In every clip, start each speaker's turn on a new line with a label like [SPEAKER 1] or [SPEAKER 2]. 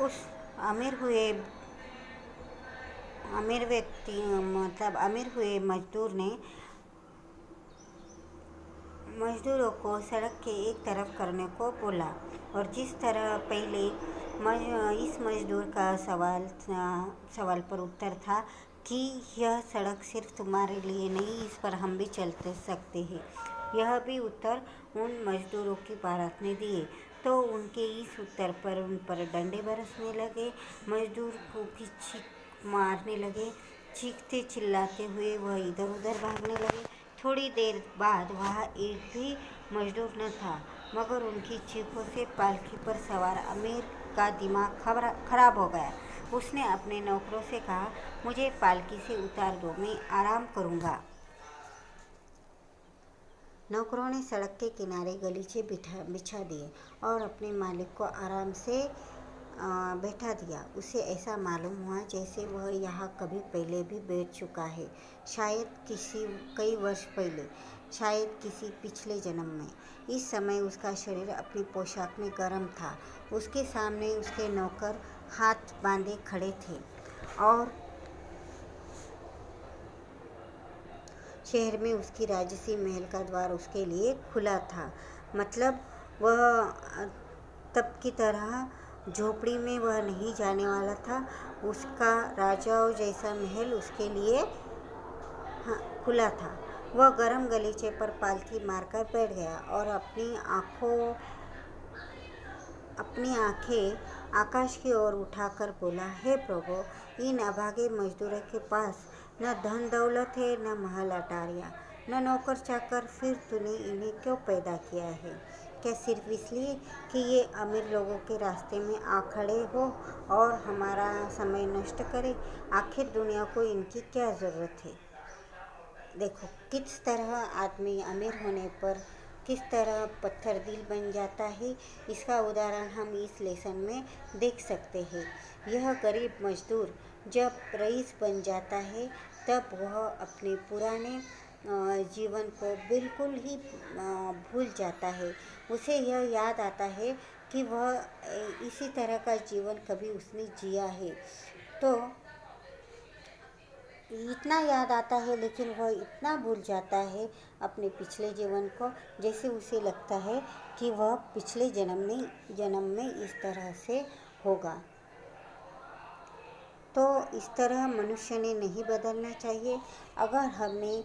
[SPEAKER 1] उस अमीर हुए अमीर व्यक्ति मतलब अमीर हुए मजदूर ने मजदूरों को सड़क के एक तरफ करने को बोला। और जिस तरह पहले इस मजदूर का सवाल पर उत्तर था कि यह सड़क सिर्फ तुम्हारे लिए नहीं, इस पर हम भी चल सकते हैं, यह भी उत्तर उन मजदूरों की बारात ने दिए, तो उनके इस उत्तर पर उन पर डंडे बरसने लगे। मजदूर को भी चीख मारने लगे। चीखते चिल्लाते हुए वह इधर उधर भागने लगे। थोड़ी देर बाद वहाँ एक भी मजदूर न था, मगर उनकी चीखों से पालकी पर सवार अमीर का दिमाग खराब हो गया। उसने अपने नौकरों से कहा, मुझे पालकी से उतार दो, मैं आराम करूँगा। नौकरों ने सड़क के किनारे गलीचे बिछा दिए और अपने मालिक को आराम से बैठा दिया। उसे ऐसा मालूम हुआ जैसे वह यहाँ कभी पहले भी बैठ चुका है, शायद कई वर्ष पहले, शायद किसी पिछले जन्म में। इस समय उसका शरीर अपनी पोशाक में गर्म था। उसके सामने उसके नौकर हाथ बांधे खड़े थे और शहर में उसकी राजसी महल का द्वार उसके लिए खुला था। मतलब वह तब की तरह झोपड़ी में वह नहीं जाने वाला था। उसका राजाओं जैसा महल उसके लिए खुला था। वह गर्म गलीचे पर पालथी मारकर बैठ गया और अपनी आंखें आकाश की ओर उठाकर बोला, हे प्रभु, इन अभागे मजदूरों के पास न धन दौलत है, न महल अटारियाँ, न नौकर चाकर, फिर तूने इन्हें क्यों पैदा किया है? क्या सिर्फ इसलिए कि ये अमीर लोगों के रास्ते में आ खड़े हो और हमारा समय नष्ट करे? आखिर दुनिया को इनकी क्या ज़रूरत है? देखो किस तरह आदमी अमीर होने पर किस तरह पत्थर दिल बन जाता है, इसका उदाहरण हम इस लेसन में देख सकते हैं। यह गरीब मजदूर जब रईस बन जाता है तब वह अपने पुराने जीवन को बिल्कुल ही भूल जाता है। उसे यह याद आता है कि वह इसी तरह का जीवन कभी उसने जिया है, तो इतना याद आता है, लेकिन वह इतना भूल जाता है अपने पिछले जीवन को, जैसे उसे लगता है कि वह पिछले जन्म में इस तरह से होगा। तो इस तरह मनुष्य ने नहीं बदलना चाहिए। अगर हमने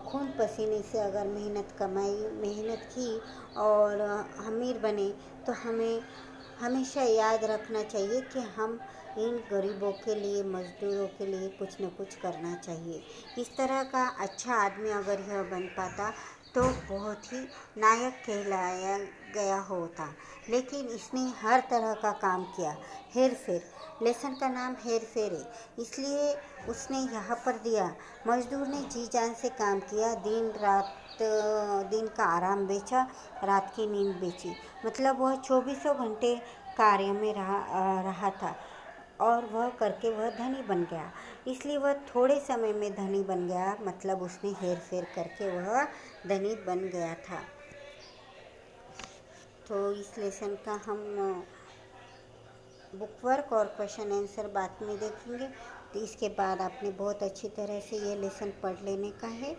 [SPEAKER 1] खून पसीने से अगर मेहनत की और अमीर बने, तो हमें हमेशा याद रखना चाहिए कि हम इन गरीबों के लिए, मजदूरों के लिए कुछ न कुछ करना चाहिए। इस तरह का अच्छा आदमी अगर यह बन पाता तो बहुत ही नायक कहलाया गया होता। लेकिन इसने हर तरह का काम किया। हेर फेर, लेसन का नाम हेर फेर है, इसलिए उसने यहाँ पर दिया। मजदूर ने जी जान से काम किया, दिन का आराम बेचा, रात की नींद बेची। मतलब वह 24 घंटे कार्य में रहा था और वह करके वह धनी बन गया। इसलिए वह थोड़े समय में धनी बन गया, मतलब उसने हेर फेर करके वह धनी बन गया था। तो इस लेसन का हम बुक वर्क और क्वेश्चन आंसर बाद में देखेंगे। तो इसके बाद आपने बहुत अच्छी तरह से ये लेसन पढ़ लेने का है।